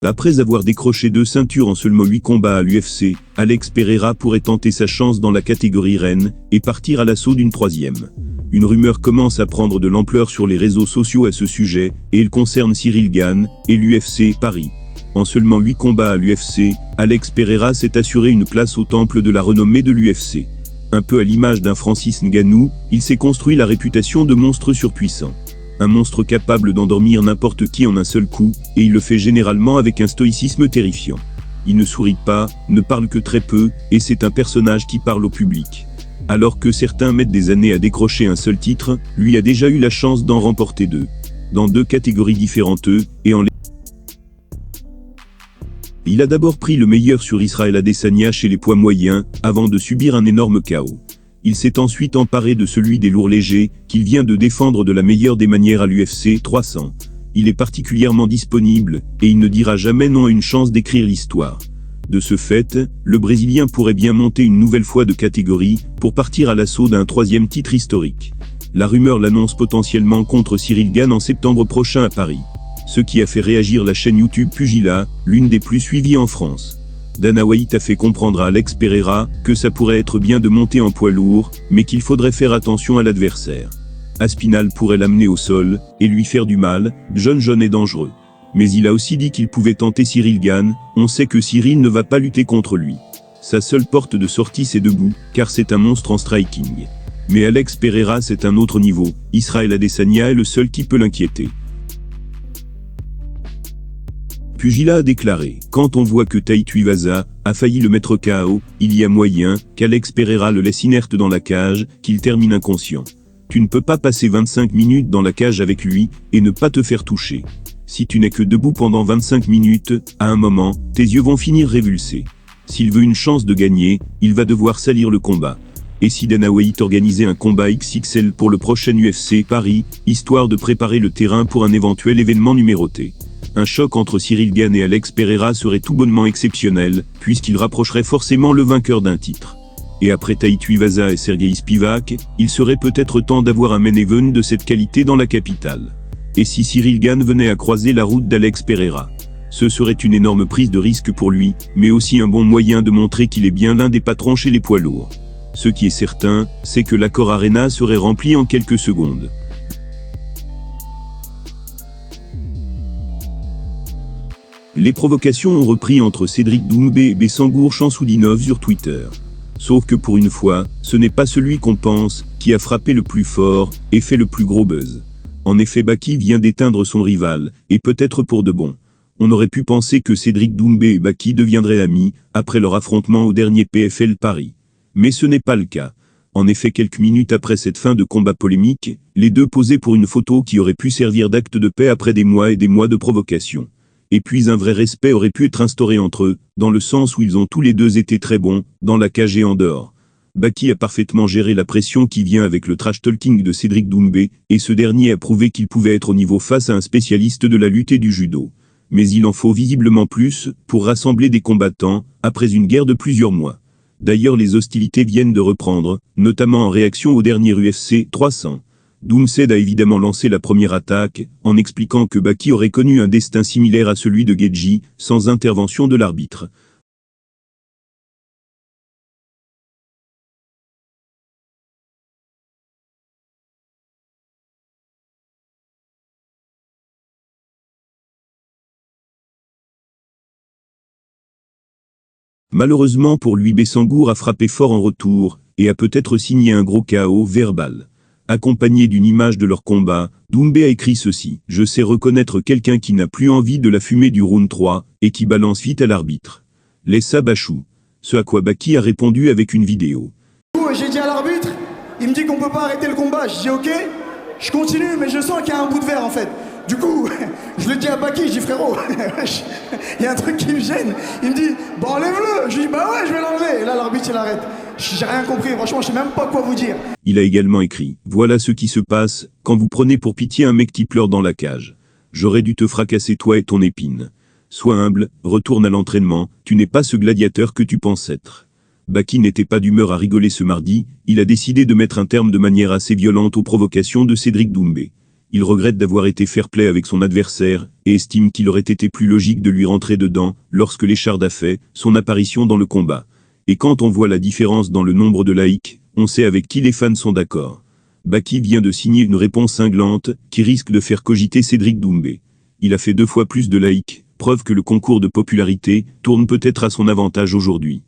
Après avoir décroché 2 ceintures en seulement 8 combats à l'UFC, Alex Pereira pourrait tenter sa chance dans la catégorie reine et partir à l'assaut d'une 3e. Une rumeur commence à prendre de l'ampleur sur les réseaux sociaux à ce sujet, et elle concerne Cyril Gane et l'UFC Paris. En seulement 8 combats à l'UFC, Alex Pereira s'est assuré une place au temple de la renommée de l'UFC. Un peu à l'image d'un Francis Ngannou, il s'est construit la réputation de monstre surpuissant. Un monstre capable d'endormir n'importe qui en un seul coup, et il le fait généralement avec un stoïcisme terrifiant. Il ne sourit pas, ne parle que très peu, et c'est un personnage qui parle au public. Alors que certains mettent des années à décrocher un seul titre, lui a déjà eu la chance d'en remporter 2. Dans 2 catégories différentes, et en Il a d'abord pris le meilleur sur Israel Adesanya chez les poids moyens, avant de subir un énorme chaos. Il s'est ensuite emparé de celui des lourds légers, qu'il vient de défendre de la meilleure des manières à l'UFC 300. Il est particulièrement disponible, et il ne dira jamais non à une chance d'écrire l'histoire. De ce fait, le Brésilien pourrait bien monter une nouvelle fois de catégorie, pour partir à l'assaut d'un 3e titre historique. La rumeur l'annonce potentiellement contre Cyril Gane en septembre prochain à Paris. Ce qui a fait réagir la chaîne YouTube Pugilat, l'une des plus suivies en France. Dana White a fait comprendre à Alex Pereira que ça pourrait être bien de monter en poids lourd, mais qu'il faudrait faire attention à l'adversaire. Aspinall pourrait l'amener au sol, et lui faire du mal, John est dangereux. Mais il a aussi dit qu'il pouvait tenter Cyril Gane, on sait que Cyril ne va pas lutter contre lui. Sa seule porte de sortie c'est debout, car c'est un monstre en striking. Mais Alex Pereira c'est un autre niveau, Israel Adesanya est le seul qui peut l'inquiéter. Pugilat a déclaré, quand on voit que Tai Tuivasa a failli le mettre KO, il y a moyen qu'Alex Pereira le laisse inerte dans la cage, qu'il termine inconscient. Tu ne peux pas passer 25 minutes dans la cage avec lui, et ne pas te faire toucher. Si tu n'es que debout pendant 25 minutes, à un moment, tes yeux vont finir révulsés. S'il veut une chance de gagner, il va devoir salir le combat. Et si Dana White organisait un combat XXL pour le prochain UFC Paris, histoire de préparer le terrain pour un éventuel événement numéroté. Un choc entre Cyril Gane et Alex Pereira serait tout bonnement exceptionnel, puisqu'il rapprocherait forcément le vainqueur d'un titre. Et après Tai Tuivasa et Sergei Spivak, il serait peut-être temps d'avoir un main event de cette qualité dans la capitale. Et si Cyril Gane venait à croiser la route d'Alex Pereira? Ce serait une énorme prise de risque pour lui, mais aussi un bon moyen de montrer qu'il est bien l'un des patrons chez les poids lourds. Ce qui est certain, c'est que l'Accor Arena serait rempli en quelques secondes. Les provocations ont repris entre Cédric Doumbé et Bessangour Chansoudinov sur Twitter. Sauf que pour une fois, ce n'est pas celui qu'on pense, qui a frappé le plus fort, et fait le plus gros buzz. En effet Baki vient d'éteindre son rival, et peut-être pour de bon. On aurait pu penser que Cédric Doumbé et Baki deviendraient amis, après leur affrontement au dernier PFL Paris. Mais ce n'est pas le cas. En effet quelques minutes après cette fin de combat polémique, les deux posaient pour une photo qui aurait pu servir d'acte de paix après des mois et des mois de provocation. Et puis un vrai respect aurait pu être instauré entre eux, dans le sens où ils ont tous les deux été très bons, dans la cage et en dehors. Baki a parfaitement géré la pression qui vient avec le trash talking de Cédric Doumbé, et ce dernier a prouvé qu'il pouvait être au niveau face à un spécialiste de la lutte et du judo. Mais il en faut visiblement plus, pour rassembler des combattants, après une guerre de plusieurs mois. D'ailleurs les hostilités viennent de reprendre, notamment en réaction au dernier UFC 300. Doomsed a évidemment lancé la première attaque, en expliquant que Baki aurait connu un destin similaire à celui de Geji, sans intervention de l'arbitre. Malheureusement pour lui Bessangour a frappé fort en retour, et a peut-être signé un gros KO verbal. Accompagné d'une image de leur combat, Doumbé a écrit ceci: « Je sais reconnaître quelqu'un qui n'a plus envie de la fumée du round 3, et qui balance vite à l'arbitre. Laissa Bachou. » Ce à quoi Baki a répondu avec une vidéo. J'ai dit à l'arbitre, il me dit qu'on peut pas arrêter le combat. Je dis ok, je continue, mais je sens qu'il y a un bout de verre en fait. Du coup, je le dis à Baki, je dis frérot, il y a un truc qui me gêne. Il me dit, bah enlève-le. Je dis, bah ouais, je vais l'enlever. Et là, l'arbitre, il arrête. J'ai rien compris, franchement, je sais même pas quoi vous dire. Il a également écrit: « Voilà ce qui se passe, quand vous prenez pour pitié un mec qui pleure dans la cage. J'aurais dû te fracasser toi et ton épine. Sois humble, retourne à l'entraînement, tu n'es pas ce gladiateur que tu penses être. » Baki n'était pas d'humeur à rigoler ce mardi, il a décidé de mettre un terme de manière assez violente aux provocations de Cédric Doumbé. il regrette d'avoir été fair-play avec son adversaire, et estime qu'il aurait été plus logique de lui rentrer dedans, lorsque Léchard a fait son apparition dans le combat. Et quand on voit la différence dans le nombre de likes, on sait avec qui les fans sont d'accord. Baki vient de signer une réponse cinglante, qui risque de faire cogiter Cédric Doumbé. Il a fait 2 fois plus de likes, preuve que le concours de popularité tourne peut-être à son avantage aujourd'hui.